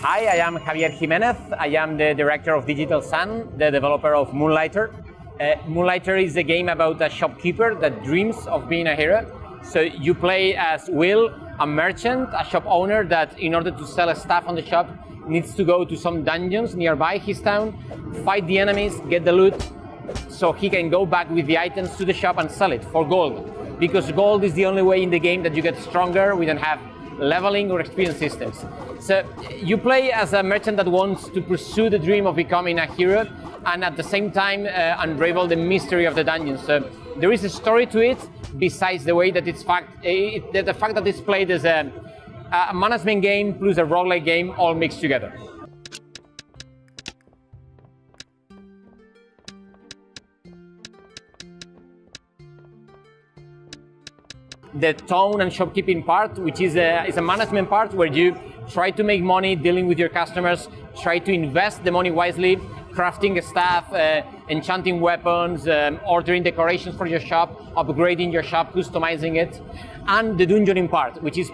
Hi, I am Javier Giménez. I am the director of Digital Sun, the developer of Moonlighter. Moonlighter is a game about a shopkeeper that dreams of being a hero. So you play as Will, a merchant, a shop owner that in order to sell stuff on the shop needs to go to some dungeons nearby his town, fight the enemies, get the loot, so he can go back with the items to the shop and sell it for gold. Because gold is the only way in the game that you get stronger. We don't have leveling or experience systems. So you play as a merchant that wants to pursue the dream of becoming a hero and at the same time unravel the mystery of the dungeons. So there is a story to it besides the way that the fact that it's played as a management game plus a roguelike game all mixed together. The town and shopkeeping part, which is a management part where you try to make money dealing with your customers, try to invest the money wisely, crafting stuff, enchanting weapons, ordering decorations for your shop, upgrading your shop, customizing it. And the dungeoning part, which is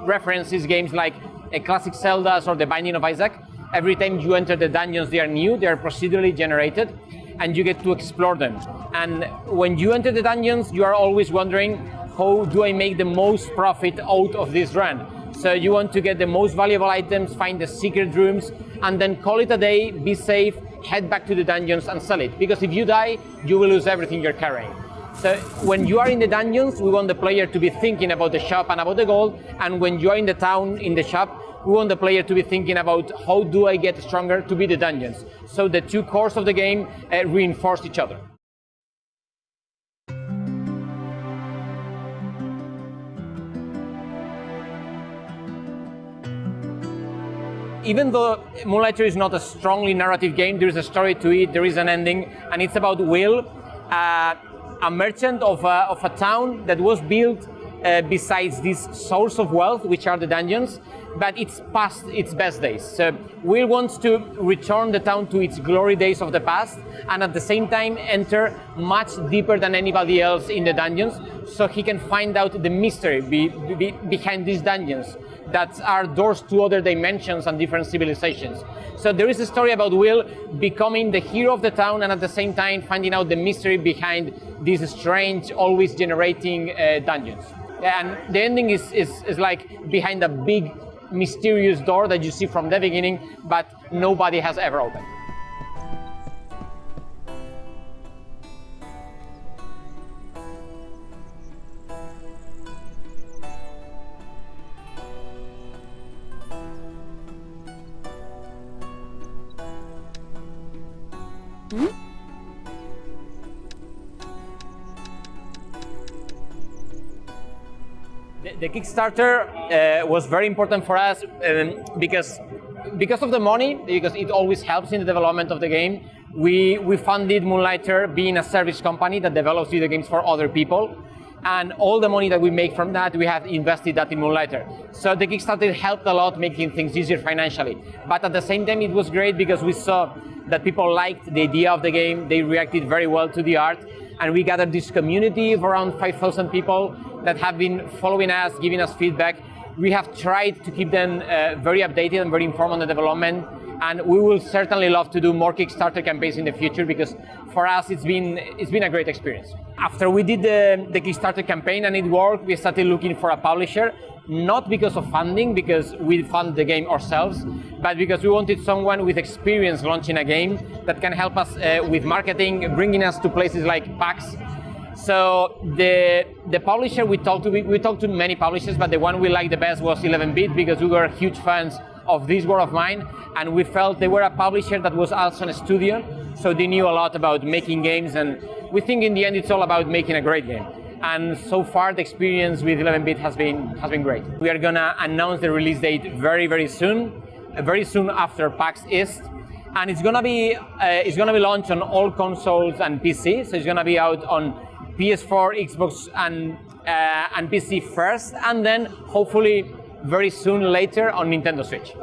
references games like a classic Zelda's or The Binding of Isaac. Every time you enter the dungeons, they are new, they are procedurally generated, and you get to explore them. And when you enter the dungeons, you are always wondering, how do I make the most profit out of this run? So you want to get the most valuable items, find the secret rooms, and then call it a day, be safe, head back to the dungeons and sell it. Because if you die, you will lose everything you're carrying. So when you are in the dungeons, we want the player to be thinking about the shop and about the gold. And when you are in the town, in the shop, we want the player to be thinking about how do I get stronger to beat the dungeons. So the two cores of the game reinforce each other. Even though Moonlighter is not a strongly narrative game, there is a story to it, there is an ending, and it's about Will, a merchant of a town that was built besides this source of wealth, which are the dungeons, but it's past its best days. So Will wants to return the town to its glory days of the past, and at the same time enter much deeper than anybody else in the dungeons, so he can find out the mystery behind these dungeons that are doors to other dimensions and different civilizations. So there is a story about Will becoming the hero of the town and at the same time finding out the mystery behind these strange, always generating dungeons. And the ending is like behind a big, mysterious door that you see from the beginning, but nobody has ever opened. The Kickstarter was very important for us because of the money, because it always helps in the development of the game. We funded Moonlighter being a service company that develops video games for other people. And all the money that we make from that, we have invested that in Moonlighter. So the Kickstarter helped a lot, making things easier financially. But at the same time, it was great because we saw that people liked the idea of the game. They reacted very well to the art. And we gathered this community of around 5,000 people that have been following us, giving us feedback. We have tried to keep them very updated and very informed on the development. And we will certainly love to do more Kickstarter campaigns in the future because for us it's been a great experience. After we did the Kickstarter campaign and it worked, we started looking for a publisher, not because of funding, because we fund the game ourselves, but because we wanted someone with experience launching a game that can help us with marketing, bringing us to places like PAX. So the publisher we talked to many publishers, but the one we liked the best was 11-bit because we were huge fans of This War of Mine, and we felt they were a publisher that was also a studio, so they knew a lot about making games, and we think in the end it's all about making a great game. And so far the experience with 11-bit has been great. We are gonna announce the release date very soon after PAX East, and it's gonna be launched on all consoles and PC. So it's gonna be out on PS4, Xbox, and PC first, and then hopefully very soon later on Nintendo Switch.